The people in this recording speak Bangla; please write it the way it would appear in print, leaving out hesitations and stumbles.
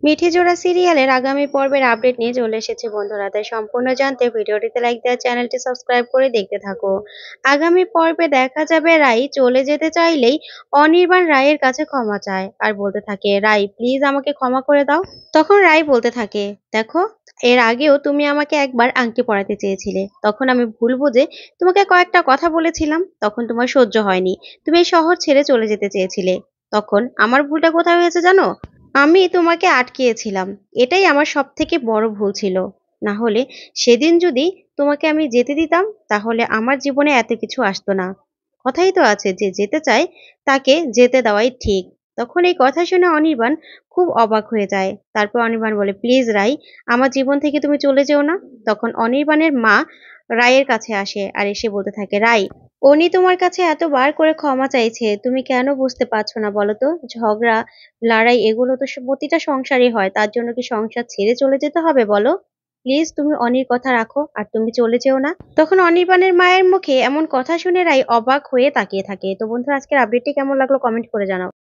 মিঠি জোড়া সিরিয়ালের আগামী পর্বের আপডেট নিয়ে চলে এসেছে বন্ধুরা, তাই সম্পূর্ণ জানতে ভিডিওটিতে লাইক দেওয়া, চ্যানেলটি সাবস্ক্রাইব করে দেখতে থাকো। আগামী পর্বে দেখা যাবে রাই চলে যেতে চাইলেই অনির্বাণ রায়ের কাছে ক্ষমা চায় আর বলতে থাকে, রাই প্লিজ আমাকে ক্ষমা করে দাও। তখন রাই বলতে থাকে, দেখো এর আগেও তুমি আমাকে একবার আংটি পরাতে চেয়েছিলে, তখন আমি ভুল বুঝে তোমাকে কয়েকটা কথা বলেছিলাম, তখন তোমার সহ্য হয়নি, তুমি এই শহর ছেড়ে চলে যেতে চেয়েছিলে। তখন আমার ভুলটা কোথায় হয়েছে জানো? আমি তোমাকে আটকিয়েছিলাম। এটাই আমার সবথেকে বড় ভুল ছিল। না হলে সেদিন যদি তোমাকে আমি যেতে দিতাম, তাহলে আমার জীবনে এত কিছু আসতো না। কথাই তো আছে যে যেতে চায় তাকে যেতে দেওয়াই ঠিক। তখন এই কথা শুনে অনির্বাণ খুব অবাক হয়ে যায়। তারপর অনির্বাণ বলে, প্লিজ রাই, আমার জীবন থেকে তুমি চলে যেও না। তখন অনির্বাণের মা রায়ের কাছে আসে আর এসে বলতে থাকে, রাই উনি তোমার কাছে এতবার করে ক্ষমা চাইছে, তুমি কেন বুঝতে পারছো না বলো তো? ঝগড়া, লড়াই এগুলো তো প্রতিটা সংসারই হয়, তার জন্য কি সংসার ছেড়ে চলে যেতে হবে বলো? প্লিজ তুমি অনির কথা রাখো আর তুমি চলে যেও না। তখন অনির্বাণের মায়ের মুখে এমন কথা শুনে রাই অবাক হয়ে তাকিয়ে থাকে। তো বন্ধুরা, আজকের আপডেটটি কেমন লাগলো কমেন্ট করে জানাও।